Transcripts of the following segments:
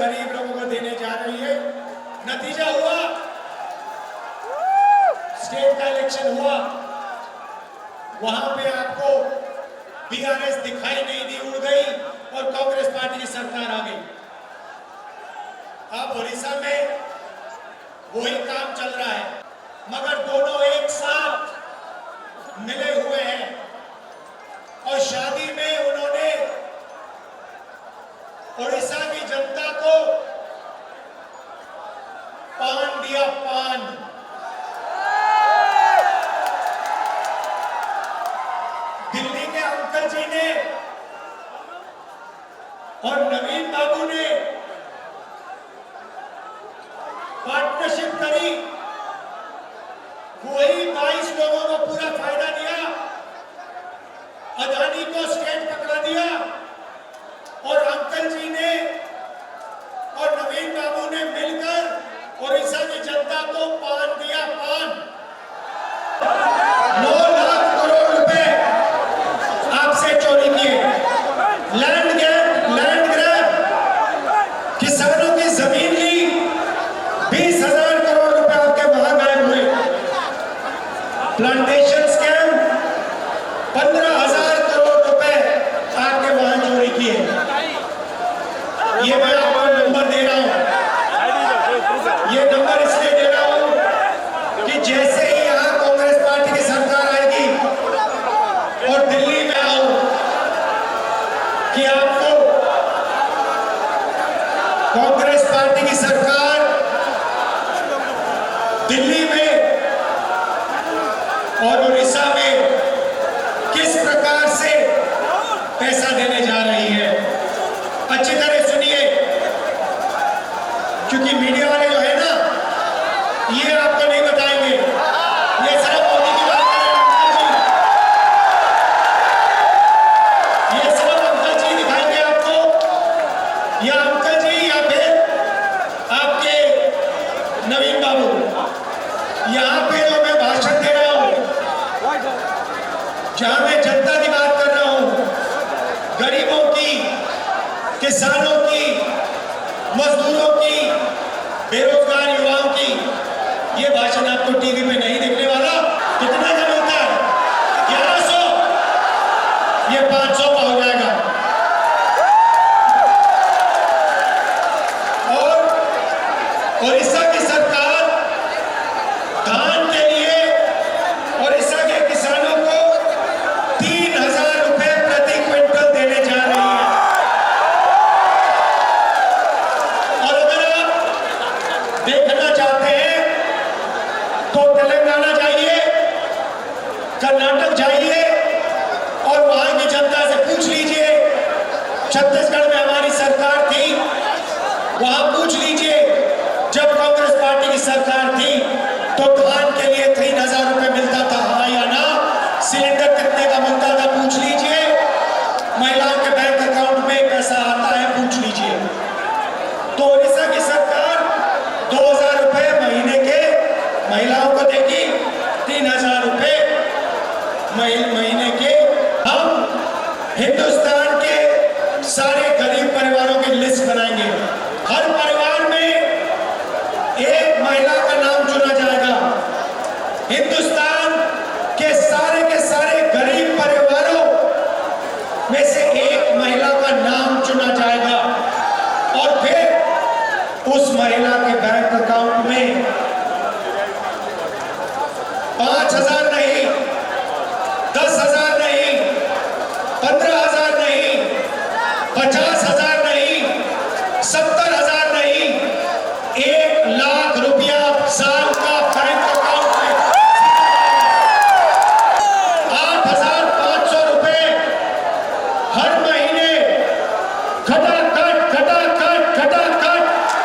गरीब लोगों को देने जा रही है। नतीजा हुआ, स्टेट का इलेक्शन हुआ, वहां पे आपको बीआरएस दिखाई नहीं दी, उड़ गई और कांग्रेस पार्टी की सरकार आ गई। अब उड़ीसा में वही काम चल रहा है, मगर दोनों एक साथ मिले हुए हैं और शादी में उन्होंने उड़ीसा की जनता को पान दिया, पान। दिल्ली के अंकल जी ने और नवीन बाबू ने पार्टनरशिप करी, वही 22 लोगों को पूरा फायदा दिया, अदानी को स्टेट पकड़ा दिया और अंकल जी ने और नवीन बाबू ने मिलकर उड़ीसा की जनता को पान दिया, पान। 9 लाख करोड़ रुपए आपसे चोरी किए, लैंड ग्रैब, किसानों की जमीन ली, 20,000 करोड़ रुपए आपके वहां गायब हुए, प्लांटेशन स्कैम, 15,000 करोड़ रुपए आपके वहां चोरी किए। ये मैं आपको नंबर दे रहा हूं, ये नंबर इसलिए दे रहा हूं कि जैसे ही यहां कांग्रेस पार्टी की सरकार आएगी और दिल्ली में आओ कि आपको कांग्रेस पार्टी की सरकार दिल्ली में और उड़ीसा में किस प्रकार से पैसा देने जा रही है। अच्छी तरह सुनिए, क्योंकि मीडिया वाले जो है ना, ये आपको नहीं बताएंगे, ये सिर्फ मोदी की बात कर रहे हैं। ये सिर्फ अंकल जी दिखाएंगे आपको, या अंकल जी या फिर आपके नवीन बाबू। यहाँ पे जो मैं भाषण दे रहा हूँ, जहां मैं जनता की बात कर रहा हूँ, गरीबों की, किसानों की, मजदूरों की, बेरोजगार युवाओं की, ये भाषण आपको टीवी पे नहीं देखने वाला। कितना का मिलता है? 1100, ये 500 का हो जाएगा। और उड़ीसा की सरकार धान के लिए उड़ीसा के किसानों को 3,000 रुपए प्रति क्विंटल देने जा रही है। और अगर आप देखना चाहते हैं तो तेलंगाना जाइए, कर्नाटक जाइए और वहां की जनता से पूछ लीजिए। छत्तीसगढ़ में हमारी सरकार थी, वहां पूछ लीजिए, जब कांग्रेस पार्टी की सरकार थी तो धान के लिए 3,000 रुपए मिलता था, हाँ या ना? सिलेंडर कितने का मिलता था, पूछ लीजिए। महिलाओं के बैंक अकाउंट में पैसा आता है, पूछ लीजिए। तो उड़ीसा की सरकार 2,000 रुपए महीने के महिलाओं को देगी, 3,000 रुपए महीने के। हम हिंदुस्तान के सारे गरीब परिवारों की लिस्ट बनाएंगे, हर परिवार में एक महिला का नाम चुना जाएगा। हिंदुस्तान के सारे गरीब परिवारों में से एक महिला का नाम चुना जाएगा और फिर उस महिला के बैंक अकाउंट में 5,000 नहीं, 10,000 नहीं, 15,000 नहीं, 50,000 नहीं, 70,000 नहीं, 1 लाख रुपया साल का बैंक अकाउंट में, 8,500 रुपए हर महीने खटाखट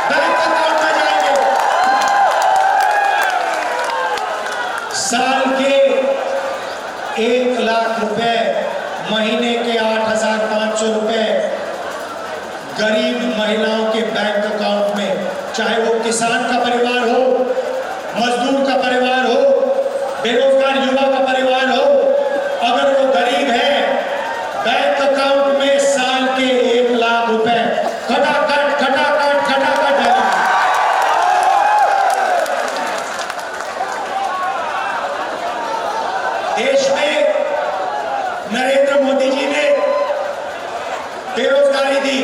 बैंक अकाउंट में जाएंगे। साल के 1 लाख रुपए, महीने के 8,500 रुपए गरीब महिलाओं के बैंक अकाउंट में, चाहे वो किसान का परिवार हो, मजदूर का परिवार हो, बेरोजगार युवा का परिवार हो, अगर वो गरीब है, बैंक अकाउंट में साल के 1 लाख रुपए खटाखट बेरोजगारी दी।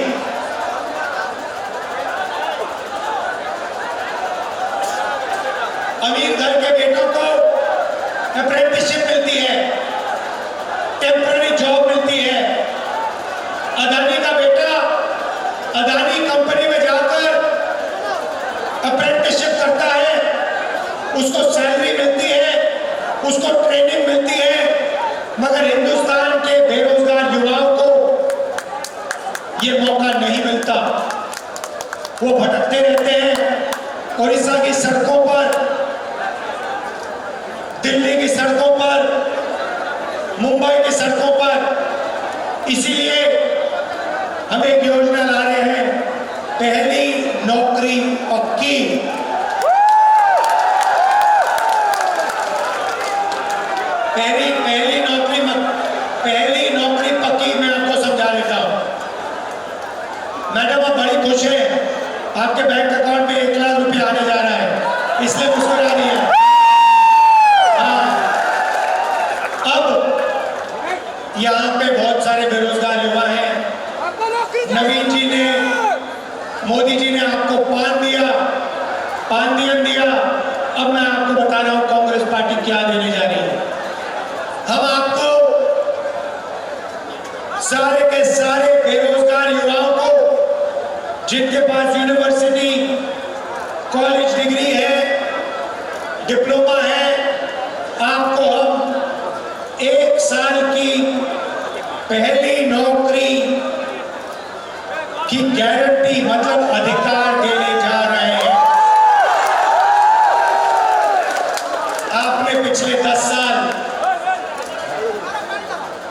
अमीर घर के बेटों को अप्रेंटिसशिप मिलती है, टेम्पररी जॉब मिलती है। अदानी का बेटा अदानी कंपनी में जाकर अप्रेंटिसशिप करता है, उसको सैलरी मिलती है, उसको ट्रेनिंग मिलती है। मगर हिंदुस्तान के बेरोजगार युवाओं को ये मौका नहीं मिलता। वो भटकते रहते हैं उड़ीसा की सड़कों पर, दिल्ली की सड़कों पर, मुंबई की सड़कों पर। इसीलिए हम एक योजना ला रहे हैं, पहली नौकरी पक्की। पहली नौकरी पक्की। मैं आपको समझा देता हूं। मैडम आप बड़ी खुश हैं, आपके बैंक अकाउंट में 1 लाख रुपया आने जा रहा है, इसलिए मुस्कुरा रही है। अब यहाँ पे बहुत सारे बेरोजगार युवा हैं। नवीन जी ने, मोदी जी ने आपको पान दिया। अब मैं आपको बता रहा हूं कांग्रेस पार्टी क्या देने जा रही है। हम आपको सारे के सारे बेरोजगार युवाओं को, जिनके पास यूनिवर्सिटी कॉलेज डिग्री है, डिप्लोमा है, आपको हम 1 साल की पहली नौकरी की गारंटी मतलब अधिकार देने जा रहे हैं। आपने पिछले 10 साल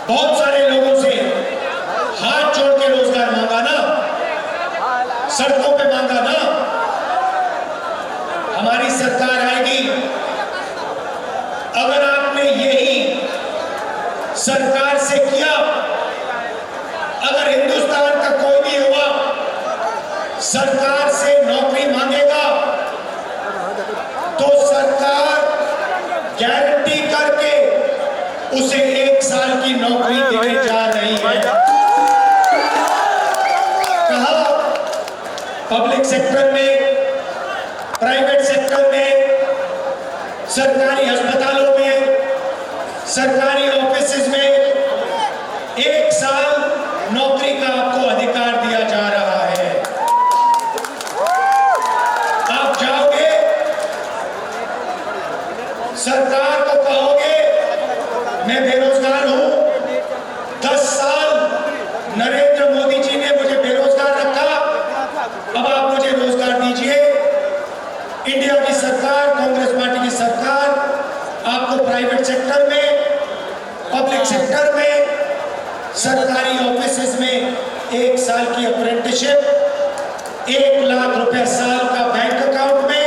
बहुत सारे लोगों से हाथ जोड़ के रोजगार मांगा ना, सड़कों पे मांगा ना। हमारी सरकार आएगी, अगर आपने यही सरकार से किया, अगर हिंदुस्तान का कोई भी युवा सरकार से नौकरी मांगेगा तो सरकार गारंटी करके उसे 1 साल की नौकरी देने जा रही है। कहा पब्लिक सेक्टर में, प्राइवेट सेक्टर में, सरकारी अस्पतालों में, सरकारी ऑफिसेज में 1 साल नौकरी का आपको अधिकार दिया जा रहा है। आप जाओगे, सरकार को कहोगे मैं बेरोजगार हूं, 10 साल नरेंद्र मोदी जी ने मुझे बेरोजगार रखा, अब आप मुझे रोजगार दीजिए। इंडिया की सरकार, कांग्रेस पार्टी की सरकार आपको प्राइवेट सेक्टर में, पब्लिक सेक्टर में, सरकारी ऑफिसेज में 1 साल की अप्रेंटिसशिप, 1 लाख रुपया साल का बैंक अकाउंट में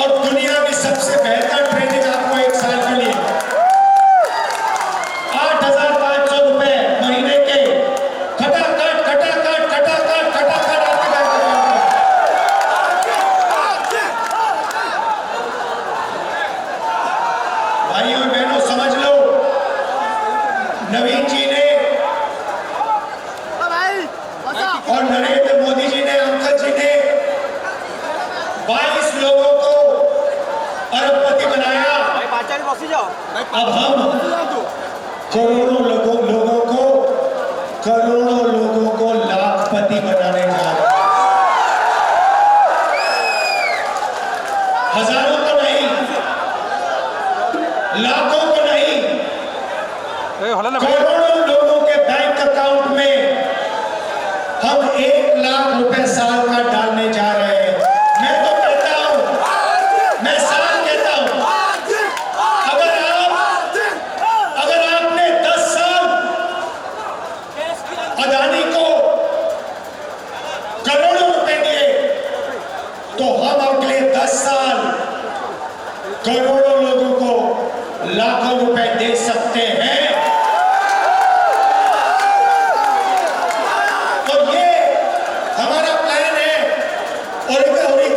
और दुनिया की सबसे बेहतर ट्रेनिंग आपको 1 साल के लिए 8,500 रुपए महीने के खटाखट आपके बैंक अकाउंट में। भाइयों और बहनों समझ लो, नवीन जी ने और नरेंद्र मोदी जी ने, अंकल जी ने 22 लोगों को अरबपति बनाया। अब हम करोड़ों लोगों को लाखपति बनाने जा रहे हैं। हजारों को नहीं, लाखों को नहीं, करोड़ों लोगों के बैंक अकाउंट में हम 1 लाख रुपए साल का डालने जा रहे हैं। मैं तो कहता हूं, मैं साल कहता हूं, अगर आपने 10 साल अदानी को करोड़ों रुपए दिए तो हम अगले 10 साल करोड़ों लोगों को लाखों रुपए दे सकते हैं।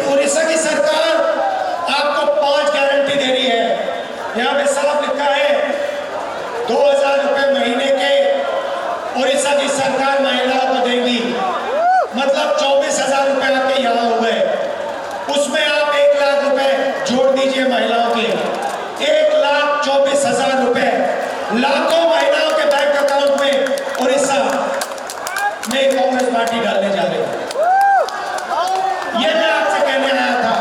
उड़ीसा की सरकार आपको 5 गारंटी दे रही है। यहां पे साफ लिखा है 2,000 रुपए महीने के उड़ीसा की सरकार महिलाओं को देगी, मतलब 24,000 रुपए आपके यहाँ हो गए, उसमें आप 1 लाख रुपए जोड़ दीजिए महिलाओं के, 1,24,000 रुपए लाखों महिलाओं के बैंक अकाउंट में उड़ीसा में कांग्रेस पार्टी डालने जा रही है। ये मैं आपसे कहने आया था।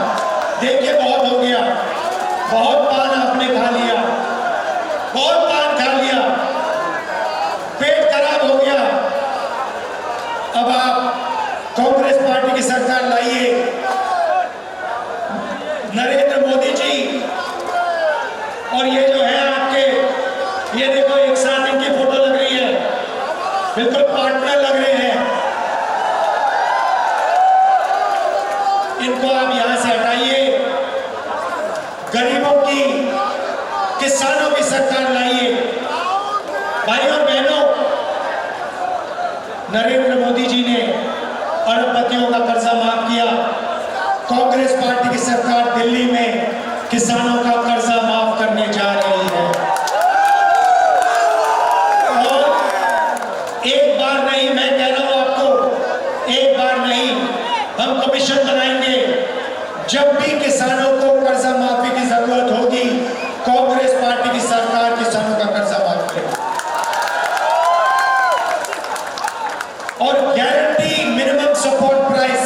देखिए बहुत हो गया, बहुत पान आपने खा लिया, बहुत पान खा लिया, पेट खराब हो गया। अब आप कांग्रेस पार्टी की सरकार लाइए, नरेंद्र मोदी जी, और ये जो है आपके, ये देखो एक साथ इनकी फोटो लग रही है, बिल्कुल पार्टनर लग रहे हैं। इनको आप यहां से हटाइए, गरीबों की, किसानों की सरकार लाइए। भाई और बहनों, नरेंद्र मोदी जी ने अरबपतियों का कर्जा माफ किया, कांग्रेस पार्टी की सरकार दिल्ली में किसानों का कर्जा माफ करने जा रही है। और एक बार नहीं, मैं कह रहा हूं आपको, एक बार नहीं, हम कमीशन बनाएंगे। जब भी किसानों को कर्जा माफी की जरूरत होगी, कांग्रेस पार्टी की सरकार किसानों का कर्जा माफ करेगी। और guarantee minimum support price,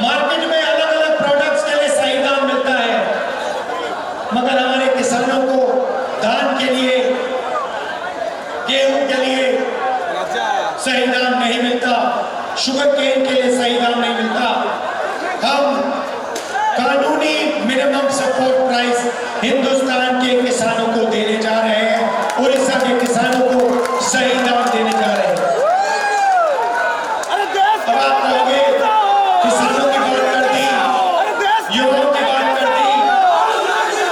market में अलग अलग प्रोडक्ट्स के लिए सही दाम मिलता है, मगर हमारे किसानों को धान के लिए, गेहूं के लिए सही दाम नहीं मिलता, शुगर केन के लिए सही दाम नहीं मिलता। हम कानूनी मिनिमम सपोर्ट प्राइस हिंदुस्तान के किसानों को देने जा रहे हैं, उड़ीसा के किसानों को सही दाम देने जा रहे हैं। अब आप कहोगे किसानों की बात कर दी, युवाओं की बात कर दी,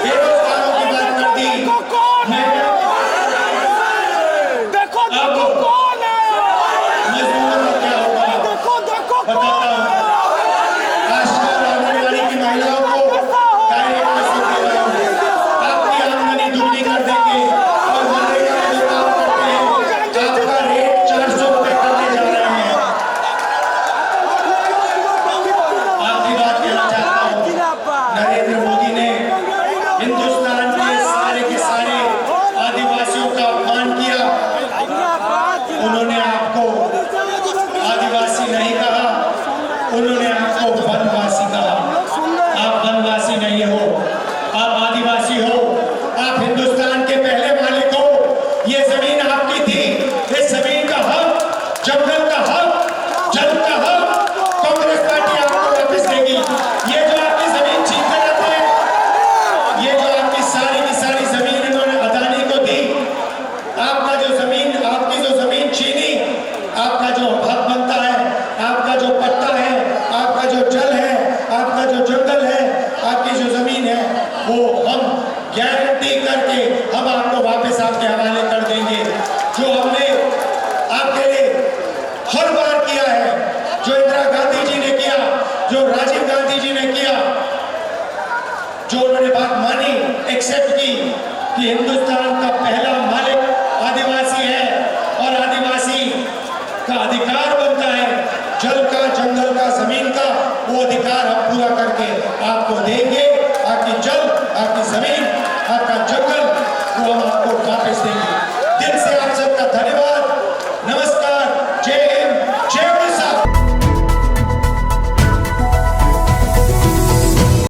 बेरोजगारों की बात कर दी, मजदूरों का क्या होगा बताता हूं। आजकल आने वाली की महिलाओं को डायरेक्ट पैसे दे रहे हैं, आपकी आमदनी दुगनी कर देंगे, और मनरेगा में जो काम करते हैं आपका रेट 400 रुपए करने जा रहे हैं। आपकी बात कहना चाहता हूं, नरेंद्र मोदी ने हिंदुस्तान के सारे आदिवासियों का अपमान किया। उन्होंने आपको आदिवासी नहीं कहा, उन्होंने आपको वनवासी कहा। आप वनवासी नहीं हो, आप आदिवासी हो, आप हिंदुस्तान के पहले मालिक हो। ये जमीन आपकी थी, इस जमीन का हक, जंगल का हक, जल का हक कांग्रेस पार्टी आपको वापस देगी। ये जो आपकी जमीन छीन कर जाते हैं, ये जो आपकी सारी जमीन इन्होंने अदानी को दी, आपका जो जमीन, आपकी जो जमीन छीनी, आपका जो हक बनता है, आपका जो पट्टा है, आपका जो जल है, आपका जो जंगल है, आपकी जो जमीन है, वो हम गारंटी करके हम आपको वापस आपके हवाले कर देंगे। जो हमने आपके लिए हर बार किया है, जो इंदिरा गांधी जी ने किया, जो राजीव गांधी जी ने किया, जो उन्होंने बात मानी, एक्सेप्ट की कि हिंदुस्तान का पहला मालिक आदिवासी है और आदिवासी का अधिकार बनता है जल का, जंगल का, जमीन का, वो अधिकार हम पूरा करके आपको देंगे। आपकी जल, आपकी जमीन, आपका जंगल, वो हम आपको वापस देंगे। दिल से आप सबका धन्यवाद, नमस्कार।